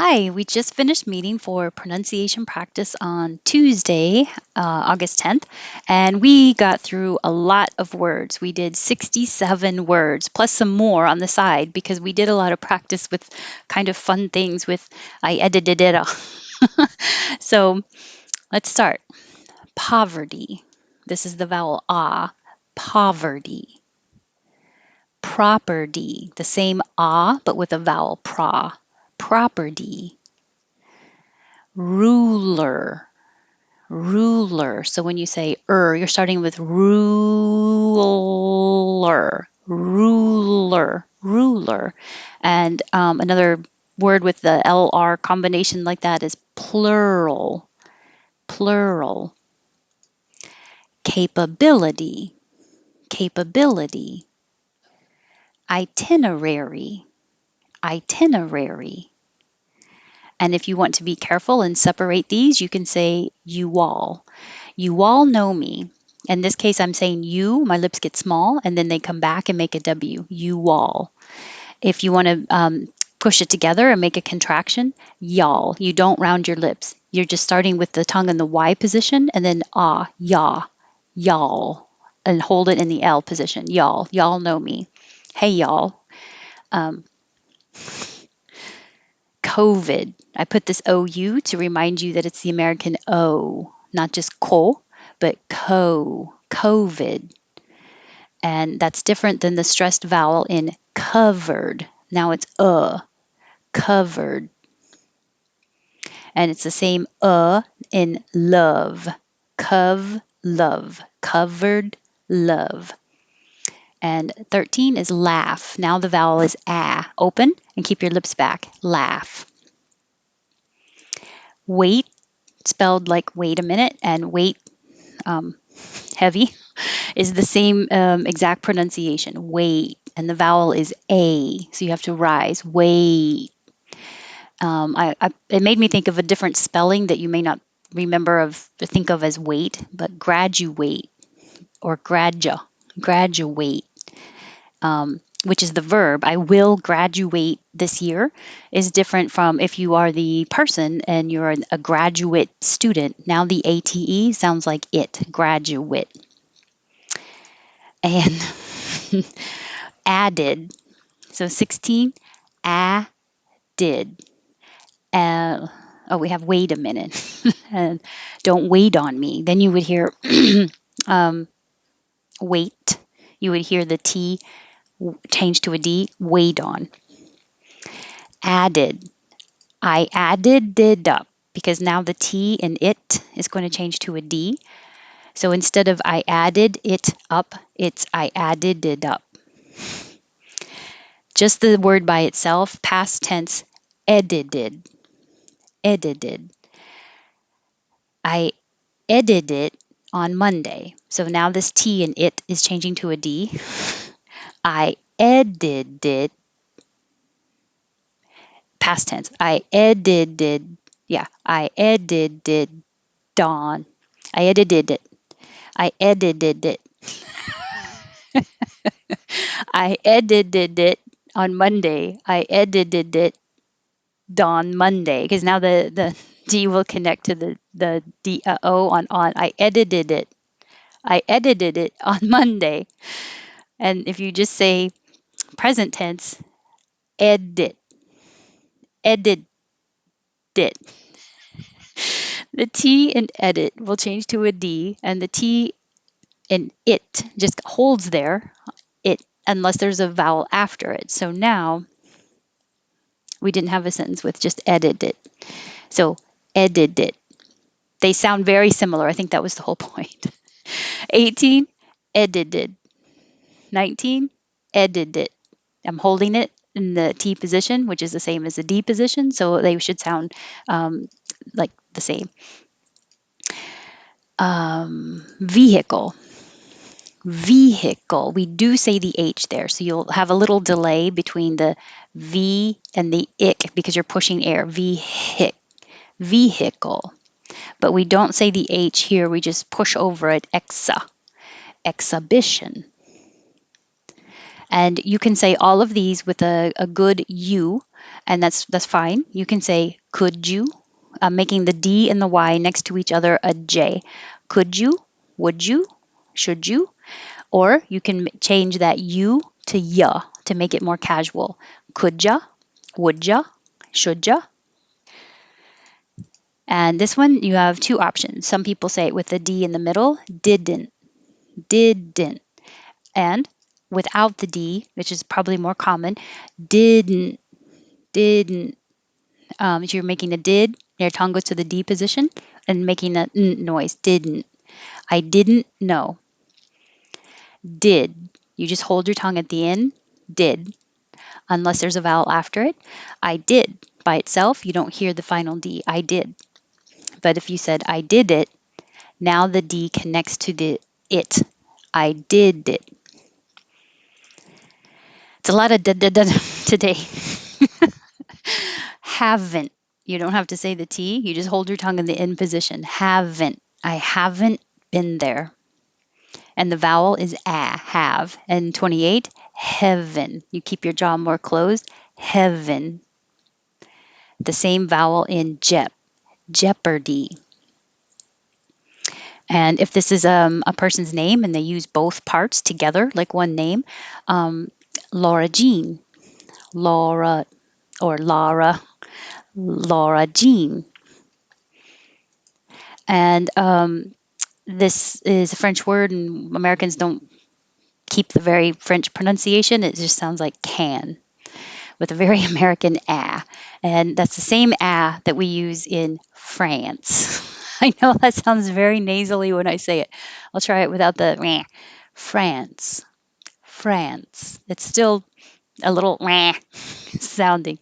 Hi, we just finished meeting for pronunciation practice on Tuesday, August 10th, and we got through a lot of words. We did 67 words, plus some more on the side because we did a lot of practice with kind of fun things with I edited it. So let's start. Poverty. This is the vowel ah. Poverty. Property. The same ah, but with a vowel pra. Property. Ruler. Ruler. So when you say you're starting with ruler, ruler, ruler. And another word with the LR combination like that is plural, plural. Capability, capability. Itinerary, itinerary. And if you want to be careful and separate these, you can say you all. You all know me. In this case, I'm saying you, my lips get small, and then they come back and make a W. You all. If you want to push it together and make a contraction, y'all. You don't round your lips. You're just starting with the tongue in the Y position and then ya, y'all, and hold it in the L position. Y'all. Y'all know me. Hey, y'all. Um, COVID. I put this OU to remind you that it's the American O, not just co, but COVID. And that's different than the stressed vowel in covered. Now it's covered. And it's the same in love, love, covered love. And 13 is laugh. Now the vowel is open and keep your lips back, laugh. Wait, spelled like wait a minute, and wait, heavy, is the same exact pronunciation, wait. And the vowel is A, so you have to rise, wait. It made me think of a different spelling that you may not remember think of as wait, but graduate or graduate, which is the verb. I will graduate this year is different from if you are the person and you're a graduate student. Now the ATE sounds like it, graduate. And added. So 16, did. We have wait a minute. And don't wait on me. Then you would hear wait. You would hear the T change to a D, wait on. Added. I added did up because now the T in it is going to change to a D. So instead of I added it up, it's I added it up. Just the word by itself, past tense, edited. Edited. I edited it on Monday. So now this T in it is changing to a D. I edited it, past tense. I edited, I edited dawn. I edited it. I edited it. I edited it on Monday. I edited it dawn Monday because now the D will connect to the D O on. I edited it. I edited it on Monday. And if you just say present tense, edit, edit it. The T in edit will change to a D, and the T in it just holds there, it, unless there's a vowel after it. So now we didn't have a sentence with just edit it. So edit it. They sound very similar. I think that was the whole point. 18, edited. 19, edited. I'm holding it in the T position, which is the same as the D position, so they should sound like the same. Vehicle. Vehicle. We do say the H there, so you'll have a little delay between the V and the ick because you're pushing air. Vehicle. But we don't say the H here, we just push over it. Exhibition. And you can say all of these with a good U, and that's fine. You can say could you, making the D and the Y next to each other a J. Could you? Would you? Should you? Or you can change that you to ya to make it more casual. Could ya? Would ya? Should ya? And this one, you have two options. Some people say it with the D in the middle, didn't, didn't. And without the D, which is probably more common, didn't, didn't. If you're making a did, your tongue goes to the D position and making a n noise. Didn't. I didn't know. Did. You just hold your tongue at the end. Did. Unless there's a vowel after it. I did. By itself, you don't hear the final D. I did. But if you said I did it, now the D connects to the it. I did it. It's a lot of today. Haven't. You don't have to say the T. You just hold your tongue in the in position. Haven't. I haven't been there. And the vowel is a, have. And 28, heaven. You keep your jaw more closed. Heaven. The same vowel in jep, jeopardy. And if this is a person's name and they use both parts together, like one name, um, Laura Jean, Laura, or Laura, Laura Jean. And this is a French word, and Americans don't keep the very French pronunciation. It just sounds like can with a very American ah. And that's the same ah that we use in France. I know that sounds very nasally when I say it. I'll try it without the meh. France. France. It's still a little meh sounding.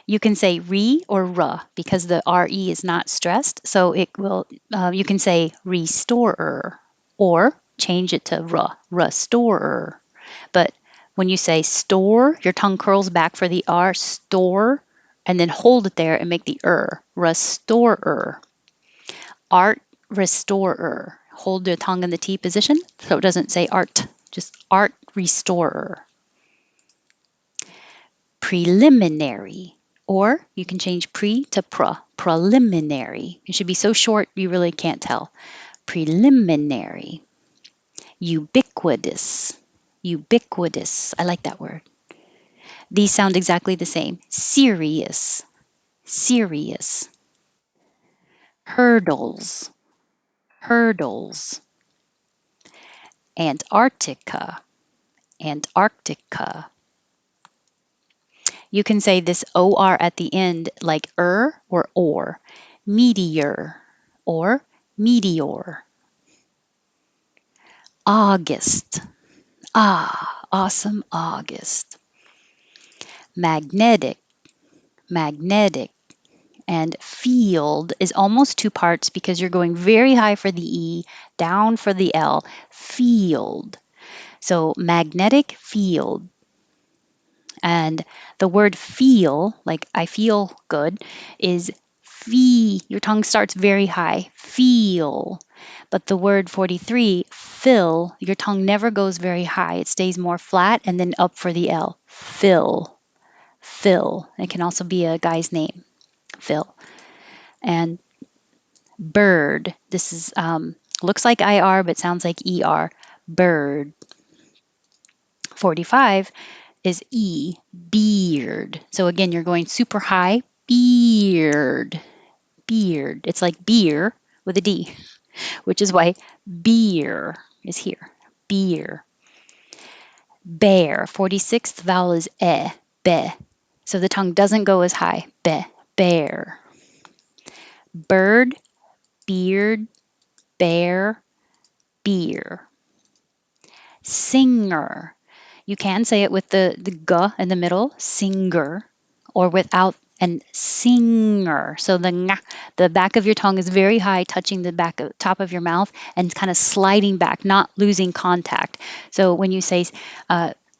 You can say re or ra because the re is not stressed. So it will. You can say restorer or change it to ra, restorer. But when you say store, your tongue curls back for the R, store, and then hold it there and make the restorer. Art restorer. Hold the tongue in the T position so it doesn't say art, just art restorer. Preliminary. Or you can change pre to preliminary. It should be so short you really can't tell. Preliminary. Ubiquitous. Ubiquitous. I like that word. These sound exactly the same. Serious, serious. Hurdles, hurdles. Antarctica, Antarctica. You can say this OR at the end like or. Meteor or meteor. August. Ah, awesome August. Magnetic, magnetic. And field is almost two parts because you're going very high for the E, down for the L. Field. So magnetic field. And the word feel, like I feel good, is fee. Your tongue starts very high. Feel. But the word 43, fill, your tongue never goes very high. It stays more flat and then up for the L. Fill. Phil. It can also be a guy's name. Phil. And bird. This is looks like IR but sounds like ER. Bird. 45 is E, beard. So again, you're going super high. Beard. Beard. It's like beer with a D, which is why beer is here. Beer. Bear. 46th vowel is E, be. So the tongue doesn't go as high. Be, bear. Bird, beard, bear, beer. Singer. You can say it with the g in the middle, singer, or without and singer. So the back of your tongue is very high, touching the top of your mouth and kind of sliding back, not losing contact. So when you say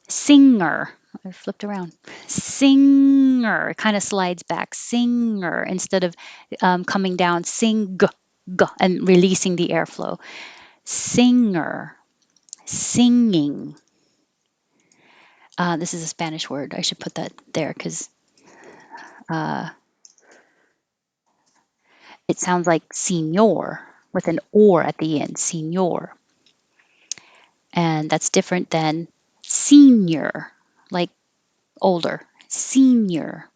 singer, I flipped around, singer, it kind of slides back, singer, instead of coming down, sing, and releasing the airflow. Singer, singing. This is a Spanish word. I should put that there because Uh, it sounds like senior with an or at the end, senior. And that's different than senior, like older, senior.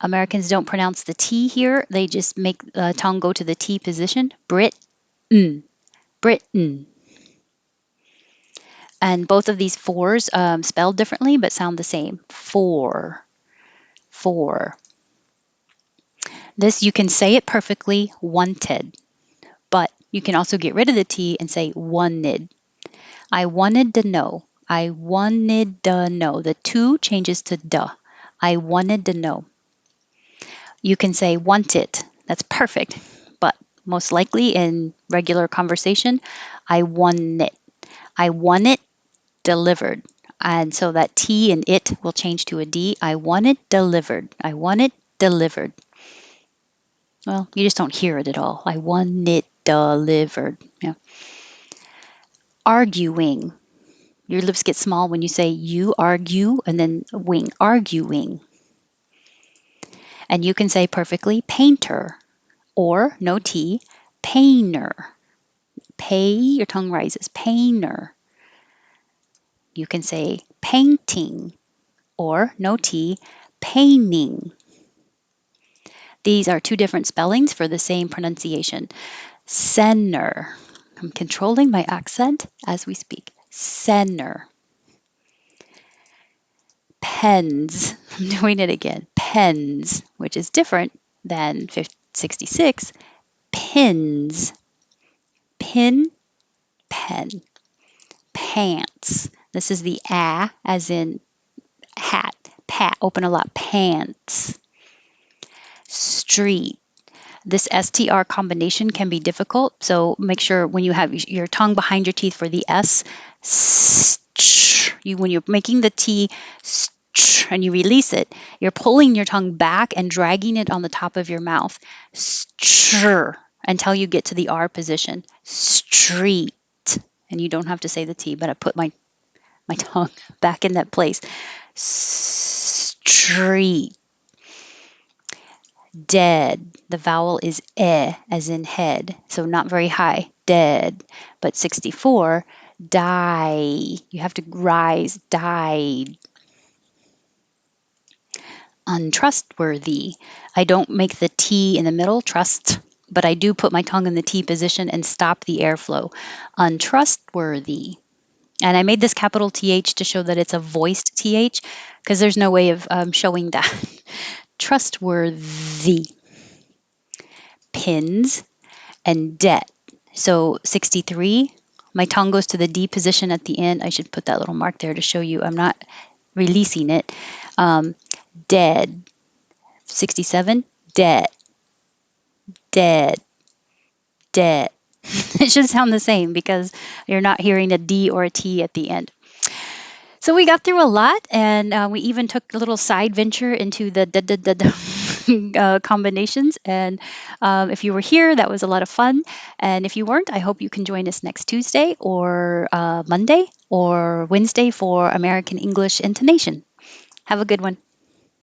Americans don't pronounce the T here. They just make the tongue go to the T position. Britain, Britain. And both of these fours spelled differently but sound the same. For, for. This you can say it perfectly, wanted, but you can also get rid of the T and say wanted. I wanted to know. I wanted to know. The two changes to duh. I wanted to know. You can say want it. That's perfect. But most likely in regular conversation, I want it. I want it delivered. And so that T and it will change to a D. I want it delivered. I want it delivered. Well, you just don't hear it at all. I want it delivered. Yeah. Arguing. Your lips get small when you say you argue and then wing, arguing. And you can say perfectly painter or no T, painter. Pay, your tongue rises, painter. You can say painting or no T, painting. These are two different spellings for the same pronunciation. Center. I'm controlling my accent as we speak. Center. Pens. I'm doing it again. Pens, which is different than 66. Pins. Pin, pen. Pants. This is the a as in hat. Pat. Open a lot. Pants. Street. This STR combination can be difficult, so make sure when you have your tongue behind your teeth for the S, when you're making the T and you release it, you're pulling your tongue back and dragging it on the top of your mouth until you get to the R position. Street. And you don't have to say the T, but I put my tongue back in that place. Street. Dead. The vowel is as in head, so not very high. Dead. But 64, die. You have to rise. Died. Untrustworthy. I don't make the T in the middle, trust, but I do put my tongue in the T position and stop the airflow. Untrustworthy. And I made this capital TH to show that it's a voiced TH because there's no way of showing that. Trustworthy. Pins and debt. So 63, my tongue goes to the D position at the end. I should put that little mark there to show you I'm not releasing it. Dead. 67, debt, dead, debt. It should sound the same because you're not hearing a D or a T at the end. So we got through a lot, and we even took a little side venture into the combinations. And if you were here, that was a lot of fun. And if you weren't, I hope you can join us next Tuesday or Monday or Wednesday for American English Intonation. Have a good one.